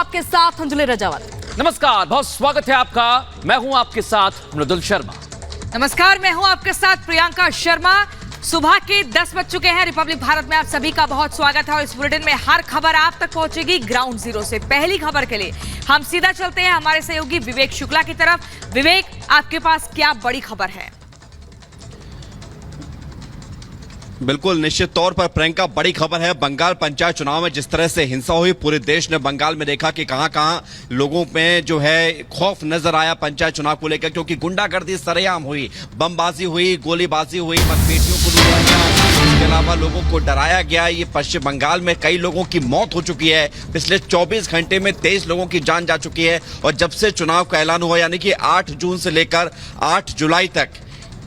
आपके साथ अंजलि रजावत। नमस्कार, बहुत स्वागत है आपका। मैं हूं आपके साथ मृदुल शर्मा। नमस्कार, मैं हूं आपके साथ प्रियंका शर्मा। सुबह के 10 बज चुके हैं। रिपब्लिक भारत में आप सभी का बहुत स्वागत है और इस बुलेटिन में हर खबर आप तक पहुंचेगी ग्राउंड जीरो से। पहली खबर के लिए हम सीधा चलते हैं हमारे सहयोगी विवेक शुक्ला की तरफ। विवेक, आपके पास क्या बड़ी खबर है? बिल्कुल, निश्चित तौर पर प्रियंका, बड़ी खबर है। बंगाल पंचायत चुनाव में जिस तरह से हिंसा हुई, पूरे देश ने बंगाल में देखा कि कहां-कहां लोगों में जो है खौफ नजर आया पंचायत चुनाव को लेकर, क्योंकि गुंडागर्दी सरेआम हुई, बमबाजी हुई, गोलीबाजी हुई, मतपेटियों को लूटा गया, इसके अलावा लोगों को डराया गया। ये पश्चिम बंगाल में कई लोगों की मौत हो चुकी है। पिछले 24 घंटे में 23 लोगों की जान जा चुकी है। और जब से चुनाव का ऐलान हुआ, यानी कि 8 जून से लेकर 8 जुलाई तक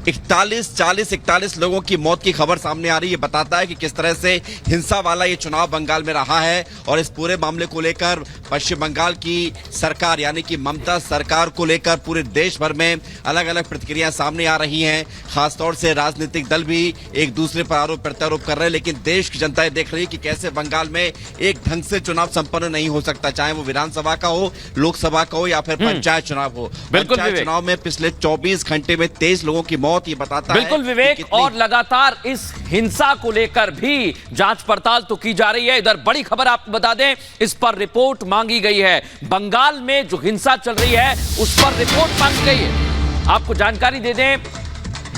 41 लोगों की मौत की खबर सामने आ रही है। बताता है कि किस तरह से हिंसा वाला ये चुनाव बंगाल में रहा है। और इस पूरे मामले को लेकर पश्चिम बंगाल की सरकार, यानी कि ममता सरकार को लेकर पूरे देश भर में अलग अलग प्रतिक्रियाएं सामने आ रही हैं। खासतौर से राजनीतिक दल भी एक दूसरे पर आरोप प्रत्यारोप कर रहे हैं, लेकिन देश की जनता देख रही है कि कैसे बंगाल में एक ढंग से चुनाव संपन्न नहीं हो सकता, चाहे वो विधानसभा का हो, लोकसभा का हो या फिर पंचायत चुनाव हो। पंचायत चुनाव में पिछले 24 घंटे में 23 लोगों की मौत, ये बताता बिल्कुल है विवेक, और लगातार इस हिंसा को लेकर भी जांच पड़ताल तो की जा रही है। इधर बड़ी खबर आपको बता दें, इस पर रिपोर्ट मांगी गई है। बंगाल में जो हिंसा चल रही है उस पर रिपोर्ट मांगी गई है। आपको जानकारी दे दें,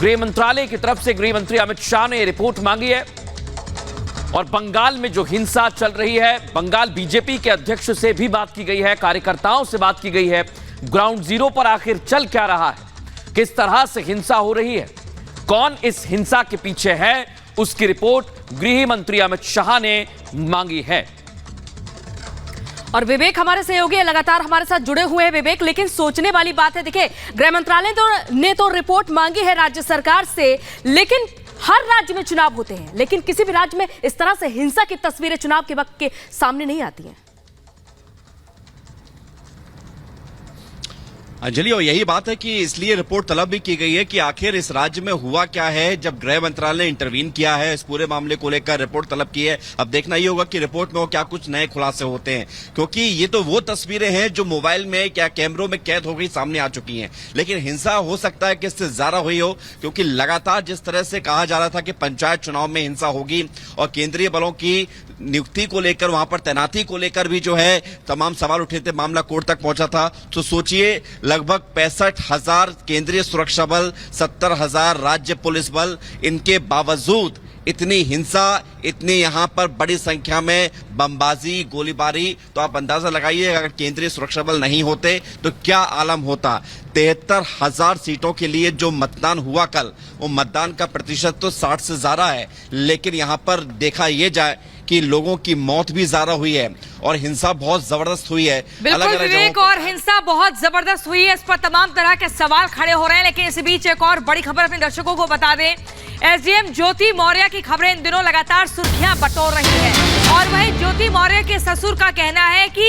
गृह मंत्रालय की तरफ से गृह मंत्री अमित शाह ने रिपोर्ट मांगी है। और बंगाल में जो हिंसा चल रही है, बंगाल बीजेपी के अध्यक्ष से भी बात की गई है, कार्यकर्ताओं से बात की गई है। ग्राउंड जीरो पर आखिर चल क्या रहा है, किस तरह से हिंसा हो रही है, कौन इस हिंसा के पीछे है, उसकी रिपोर्ट गृह मंत्री अमित शाह ने मांगी है। और विवेक, हमारे सहयोगी लगातार हमारे साथ जुड़े हुए हैं। विवेक, लेकिन सोचने वाली बात है, देखिए गृह मंत्रालय ने तो रिपोर्ट मांगी है राज्य सरकार से, लेकिन हर राज्य में चुनाव होते हैं, लेकिन किसी भी राज्य में इस तरह से हिंसा की तस्वीरें चुनाव के वक्त के सामने नहीं आती हैं। अंजलि, और यही बात है कि इसलिए रिपोर्ट तलब भी की गई है कि आखिर इस राज्य में हुआ क्या है। जब गृह मंत्रालय ने इंटरवीन किया है, इस पूरे मामले को लेकर रिपोर्ट तलब की है। अब देखना ये होगा कि रिपोर्ट में वो क्या कुछ नए खुलासे होते हैं, क्योंकि ये तो वो तस्वीरें हैं जो मोबाइल में क्या कैमरों में कैद हो गई, सामने आ चुकी हैं। लेकिन हिंसा हो सकता है कि इससे ज्यादा हुई हो, क्योंकि लगातार जिस तरह से कहा जा रहा था कि पंचायत चुनाव में हिंसा होगी और केंद्रीय बलों की नियुक्ति को लेकर, वहां पर तैनाती को लेकर भी जो है तमाम सवाल उठे थे, मामला कोर्ट तक पहुंचा था। तो सोचिए, लगभग 65,000 केंद्रीय सुरक्षा बल, 70,000 राज्य पुलिस बल, इनके बावजूद इतनी हिंसा, इतनी यहां पर बड़ी संख्या में बमबाजी, गोलीबारी। तो आप अंदाजा लगाइए, अगर केंद्रीय सुरक्षा बल नहीं होते तो क्या आलम होता। 73,000 सीटों के लिए जो मतदान हुआ कल, वो मतदान का प्रतिशत तो 60 से ज्यादा है, लेकिन यहां पर देखा यह जाए कि लोगों की मौत भी ज्यादा हुई है और हिंसा बहुत जबरदस्त हुई है। बिल्कुल विवेक, और हिंसा बहुत जबरदस्त हुई है, इस पर तमाम तरह के सवाल खड़े हो रहे हैं। लेकिन इस बीच एक और बड़ी खबर अपने दर्शकों को बता दें। एसडीएम ज्योति मौर्य की खबरें इन दिनों लगातार सुर्खियां बटोर रही है। और वहीं ज्योति मौर्य के ससुर का कहना है कि